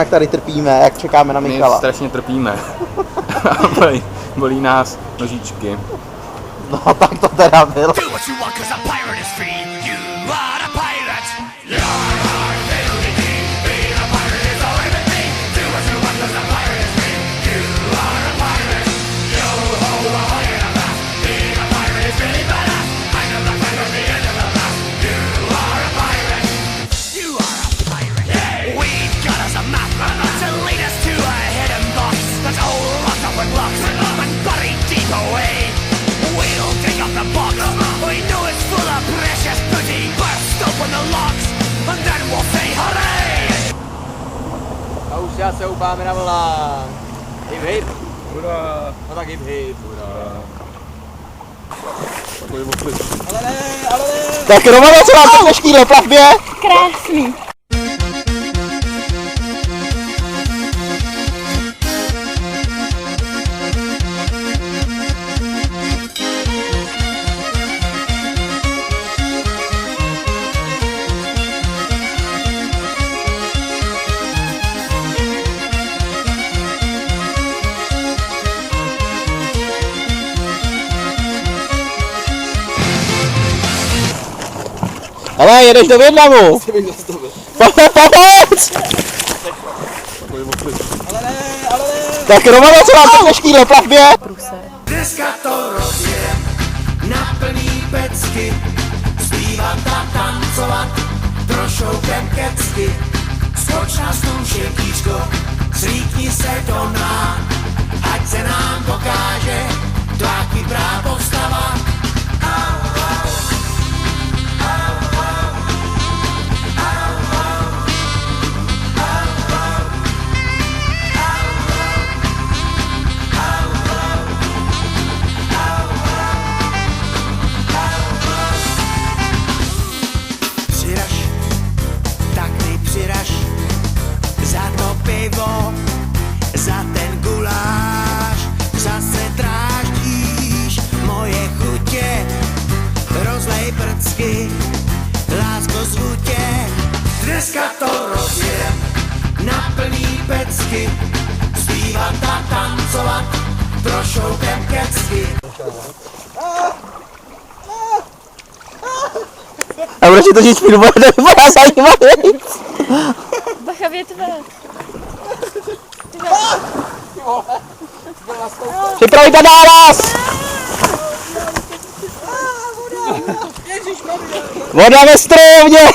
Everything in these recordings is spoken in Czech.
Jak tady trpíme, jak čekáme na Michala. My strašně trpíme. Bolí nás nožičky. No tak to teda bylo. A už já se upáme na vlnách. Hip hip. Hurá. No tak hip hip. Hurá. Ale ne. Tak Romano, co vám to dnešní na plavbě? Krásný. Ale jedeš do Vietnamu. Pomoc! Ale ne. Tak Romano, co vám to dnešní na plavbě? Dneska to rozjem na plný pecky, zpívat a tancovat, trošoukem kecky. Skoč na stůl šepíčko, zlítni se do dna, ať se nám pokáže tvá kyprá postava. Za ten guláš zase dráždíš moje chutě, rozlej prcky, lásko zvu tě. Dneska to rozjem na plný pecky, zpívat a tancovat, trošoukem kecky. A proč to říct film, to vypadá zajímavý. Bacha větve. Připravíte náraz! Voda ve strojovně!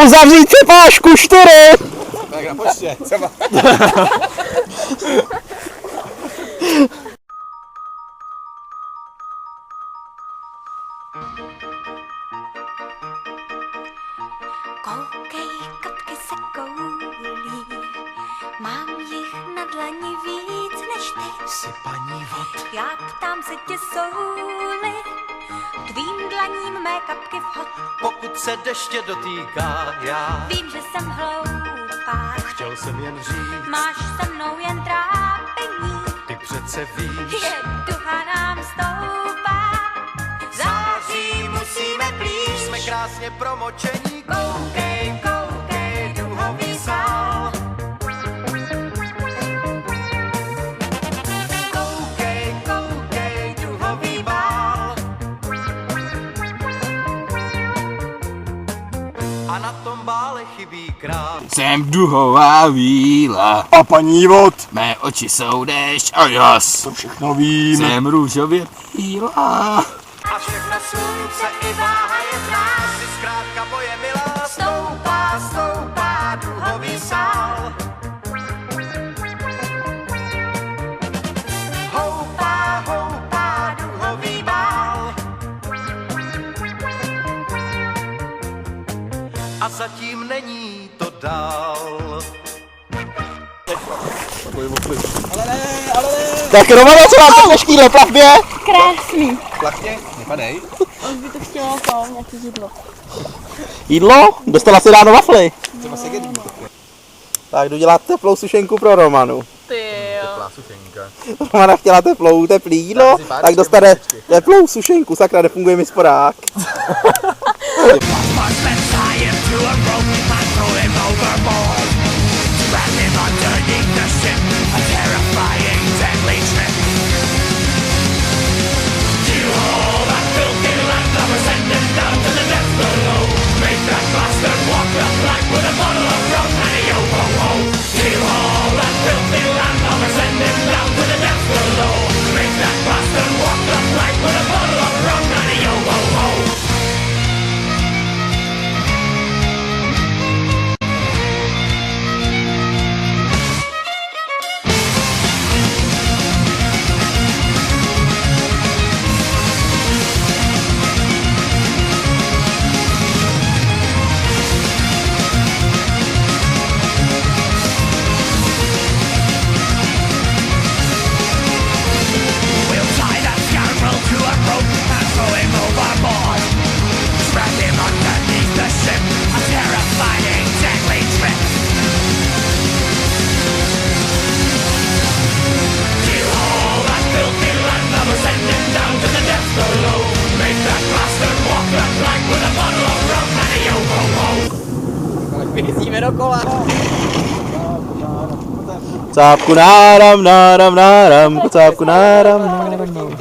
Uzavřít si pášku 4! Tak na počtě, třeba. Koukej, kapky se koulí, mám jich na dlani víc než ty. Jsi paní vod, Já ptám se tě, souli, tvým dlaním mé kapky vhod. pokud se deště dotýká, já Vím, že jsem hloupá, chtěl jsem jen říct, máš se mnou jen trápení. ty přece víš. Je ducha nám stoupá, září musíme blíž. Jsme krásně promočení, Koukej, koukej, duhový sál. koukej, koukej, duhový bál. A na tom bále chybí král. Jsem duhová víla. A paní vod! Mé oči jsou déšť a jas. To všechno vím. Jsem růžově bílá. A všechno slunce i váha je v nás, si zkrátka moje milá. Stoupá, stoupá duhový sál. Houpá, houpá duhový bál. A zatím není to dál. Ale ne. Tak Romano, co vám to dnešní na plavbě? Krásný. Plachně, nepadej. Už by to chtělo to, nějaký jídlo. Jídlo? Dostala si ráno wafly. Třeba se gedí. Tak jdu dělat teplou sušenku pro Romanu. Ty jo. Teplá sušenka. Romana chtěla teplý jídlo, tak dostane teplou sušenku. Sakra, nefunguje mi spodák. Let's tie him to a rope and throw him overboard. To have him Jezdíme dokola. Kocápku náram, náram, náram, kocápku náram, náram.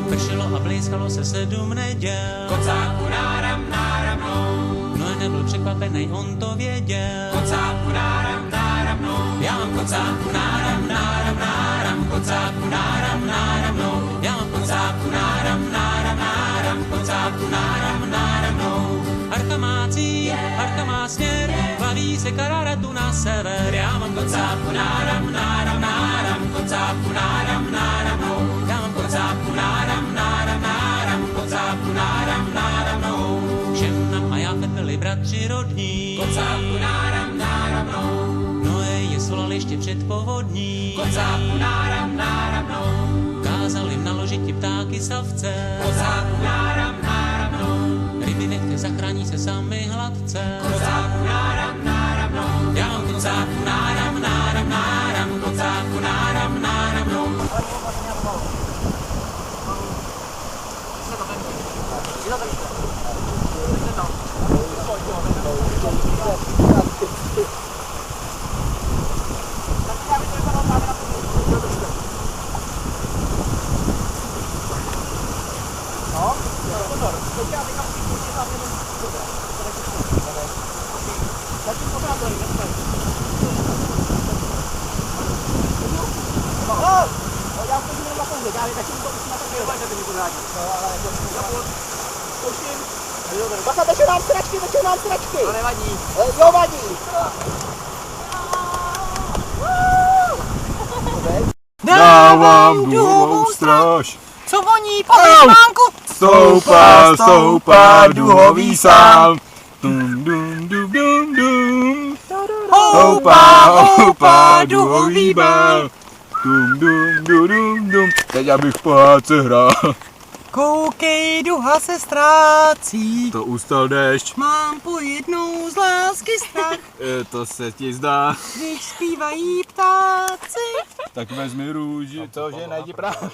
Pršelo a blízkalo se 7 neděl. Kocáku náram, náram, no. Noé nebyl překvapený, on to věděl. Kocáku náram, náram, no. Já mám kocáku náram, náram, náram, kocáku náram, náram, no. Já mám kocáku náram, náram, náram, kocáku náram, náram, no. Archa má cíl, archa má směr, baví se Kararatu na sever. Já mám kocáku náram, náram, náram, kocáku náram, náram, no. Já mám kocáku náram, náram, náram, kocáku náram, náram, no. Šemna a Jáfet byli bratři rodní. Kocáku náram, náram, no. Noé je svolal ještě před povodní. Kocáku náram, náram, no. Kázal jim naložit ti ptáky savce. Kocáku náram, náram, no. Ryby nechte, zachrání se sami hladce. Kocáku náram, náram, no. Já mám kocáku náram, náram, náram, kocáku náram, náram, no. Bacha, tečou nám sračky. To nevadí. Jo, vadí. Dávám duhovou stráž. Co voní, pánku? Stoupá, stoupá duhový sám. Dum, dum, dum, dum, dum. Houpá, houpá duhový bál. Dum, dum, dum, dum, dum. Teď abych pohádce hrál. Koukej, duha se ztrácí. To ustal déšť. Mám po jednou z lásky strach, To se ti zdá. když zpívají ptáci. Tak vezmi růži. To, že najdi práv.